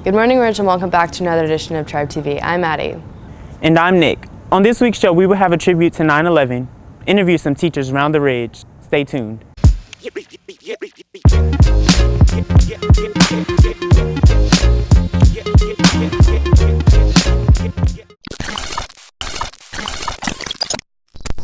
Good morning, Rich, and welcome back to another edition of Tribe TV. I'm Addie. And I'm Nick. On this week's show, we will have a tribute to 9/11, interview some teachers around the ridge. Stay tuned.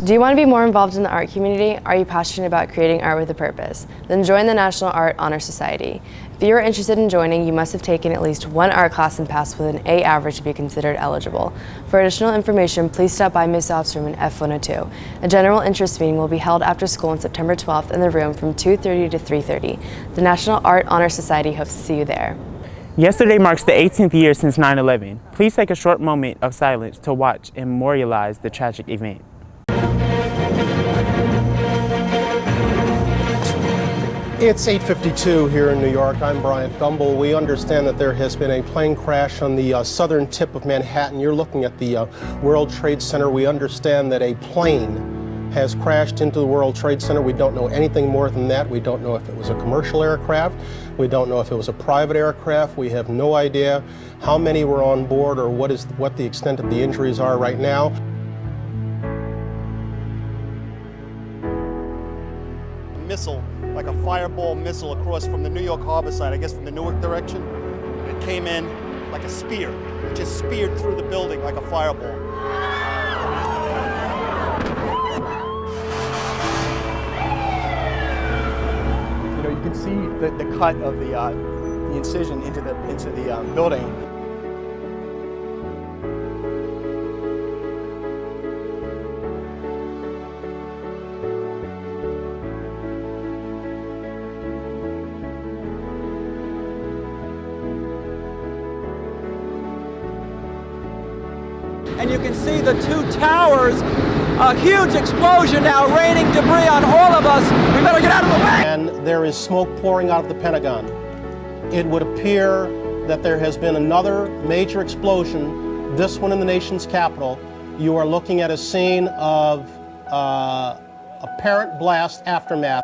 Do you want to be more involved in the art community? Are you passionate about creating art with a purpose? Then join the National Art Honor Society. If you are interested in joining, you must have taken at least one art class and passed with an A average to be considered eligible. For additional information, please stop by Ms. Off's room in F102. A general interest meeting will be held after school on September 12th in the room from 2:30 to 3:30. The National Art Honor Society hopes to see you there. Yesterday marks the 18th year since 9/11. Please take a short moment of silence to watch and memorialize the tragic event. It's 8:52 here in New York. I'm Bryant Gumbel. We understand that there has been a plane crash on the southern tip of Manhattan. You're looking at the World Trade Center. We understand that a plane has crashed into the World Trade Center. We don't know anything more than that. We don't know if it was a commercial aircraft. We don't know if it was a private aircraft. We have no idea how many were on board or what the extent of the injuries are right now. Missile, like a fireball missile across from the New York harbor side, I guess from the Newark direction. It came in like a spear. It just speared through the building like a fireball. You know, you can see the cut of the incision into the building. And you can see the two towers, a huge explosion now raining debris on all of us. We better get out of the way! And there is smoke pouring out of the Pentagon. It would appear that there has been another major explosion, this one in the nation's capital. You are looking at a scene of apparent blast aftermath.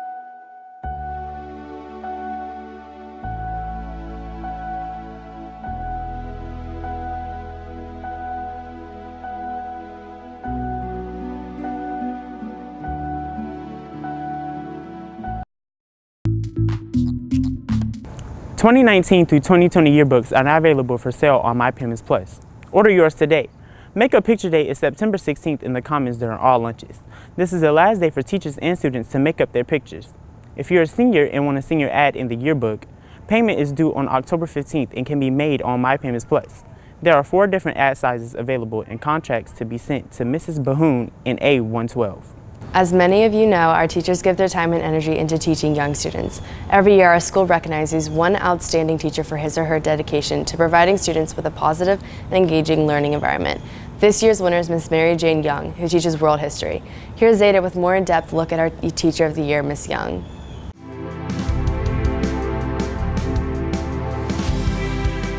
The 2019 through 2020 yearbooks are now available for sale on MyPayments Plus. Order yours today. Makeup Picture Day is September 16th in the Commons during all lunches. This is the last day for teachers and students to make up their pictures. If you're a senior and want a senior ad in the yearbook, payment is due on October 15th and can be made on MyPayments Plus. There are 4 different ad sizes available and contracts to be sent to Mrs. Bahoon in A112. As many of you know, our teachers give their time and energy into teaching young students. Every year, our school recognizes one outstanding teacher for his or her dedication to providing students with a positive and engaging learning environment. This year's winner is Miss Mary Jane Young, who teaches world history. Here's Zeta with more in-depth look at our Teacher of the Year, Miss Young.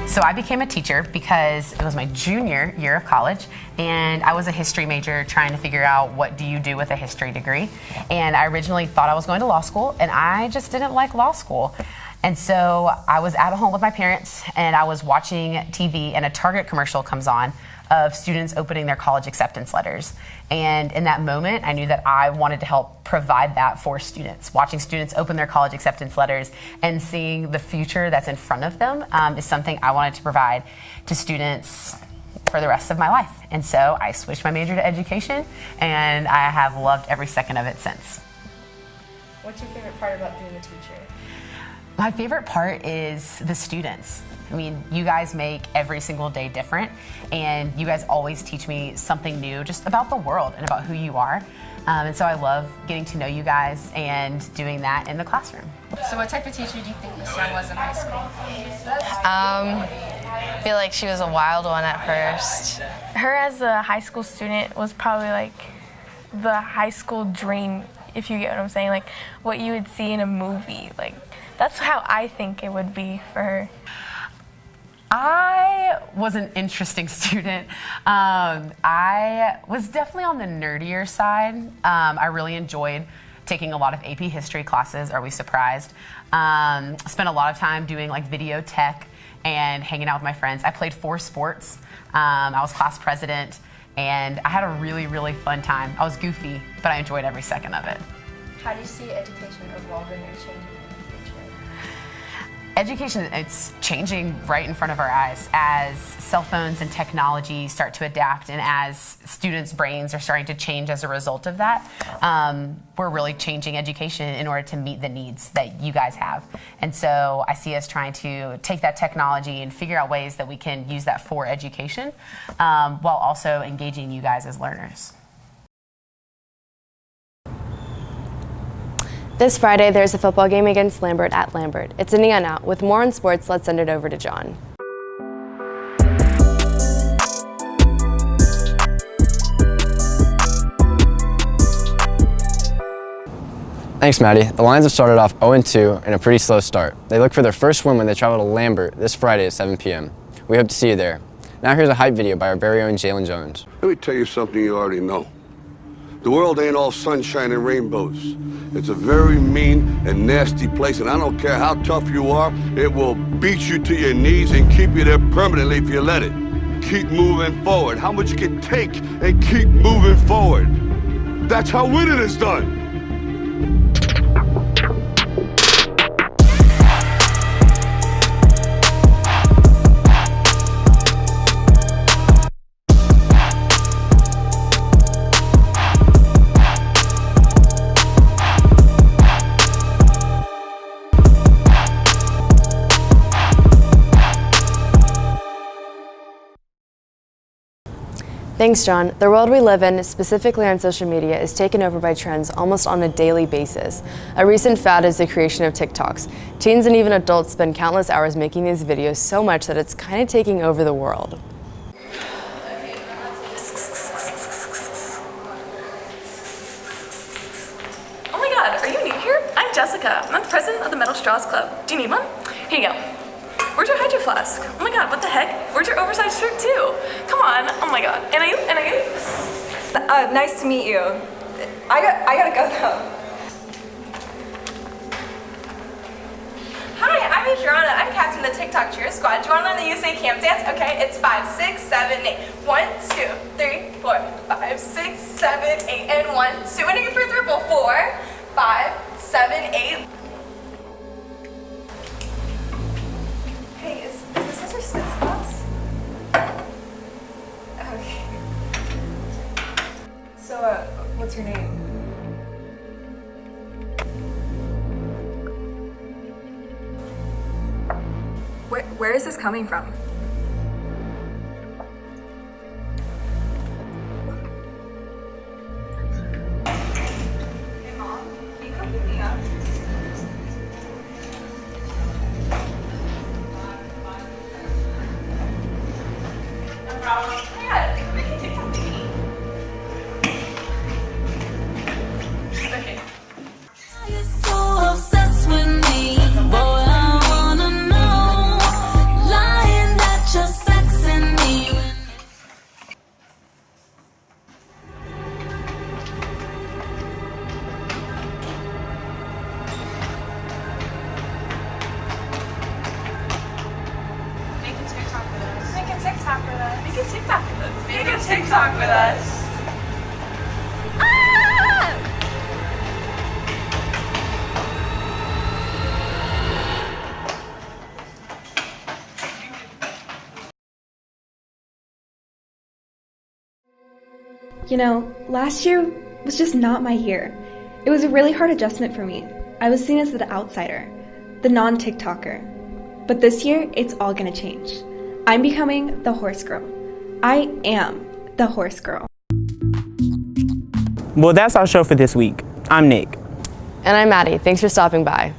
So I became a teacher because it was my junior year of college, and I was a history major trying to figure out what do you do with a history degree. And I originally thought I was going to law school, and I just didn't like law school. And so I was at home with my parents, and I was watching TV, and a Target commercial comes on of students opening their college acceptance letters. And in that moment, I knew that I wanted to help provide that for students. Watching students open their college acceptance letters and seeing the future that's in front of them is something I wanted to provide to students for the rest of my life. And so I switched my major to education, and I have loved every second of it since. What's your favorite part about being a teacher? My favorite part is the students. I mean, you guys make every single day different, and you guys always teach me something new just about the world and about who you are. And so I love getting to know you guys and doing that in the classroom. So what type of teacher do you think Miss Young was in high school? I feel like she was a wild one at first. Her as a high school student was probably like the high school dream, if you get what I'm saying, like what you would see in a movie. Like that's how I think it would be for her. I was an interesting student. I was definitely on the nerdier side. I really enjoyed taking a lot of AP history classes. Are we surprised? Spent a lot of time doing like video tech and hanging out with my friends. I played 4 sports. I was class president, and I had a really, really fun time. I was goofy, but I enjoyed every second of it. How do you see education evolving or changing in the future? Education, it's changing right in front of our eyes as cell phones and technology start to adapt, and as students' brains are starting to change as a result of that. We're really changing education in order to meet the needs that you guys have. And so I see us trying to take that technology and figure out ways that we can use that for education, while also engaging you guys as learners. This Friday, there's a football game against Lambert at Lambert. It's a neon out. With more on sports, let's send it over to John. Thanks, Maddie. The Lions have started off 0-2 in a pretty slow start. They look for their first win when they travel to Lambert this Friday at 7 p.m. We hope to see you there. Now here's a hype video by our very own Jalen Jones. Let me tell you something you already know. The world ain't all sunshine and rainbows. It's a very mean and nasty place, and I don't care how tough you are, it will beat you to your knees and keep you there permanently if you let it. Keep moving forward. How much you can take and keep moving forward. That's how winning is done. Thanks, John. The world we live in, specifically on social media, is taken over by trends almost on a daily basis. A recent fad is the creation of TikToks. Teens and even adults spend countless hours making these videos so much that it's kind of taking over the world. Oh my God, are you new here? I'm Jessica. I'm the president of the Metal Straws Club. Do you need one? Here you go. Where's your Hydro Flask? Oh my God, what the heck? Where's your oversized shirt too? Come on, oh my God. And are you? Nice to meet you. I gotta go though. Hi, I'm Adriana. I'm captain of the TikTok cheer squad. Do you want to learn the USA camp dance? Okay, it's 5, 6, 7, 8. 1, 2, 3, 4, 5, 6, 7, 8, and 1, 2. And for triple 4, 5, 7, 8. Hey, is this Mr. Smith's house? Okay. So, what's your name? Where is this coming from? Hey, Mom, can you come pick me up? TikTok with us. You know, last year was just not my year. It was a really hard adjustment for me. I was seen as the outsider, the non-TikToker. But this year, it's all gonna change. I'm becoming the horse girl. I am the horse girl. Well, that's our show for this week. I'm Nick. And I'm Maddie. Thanks for stopping by.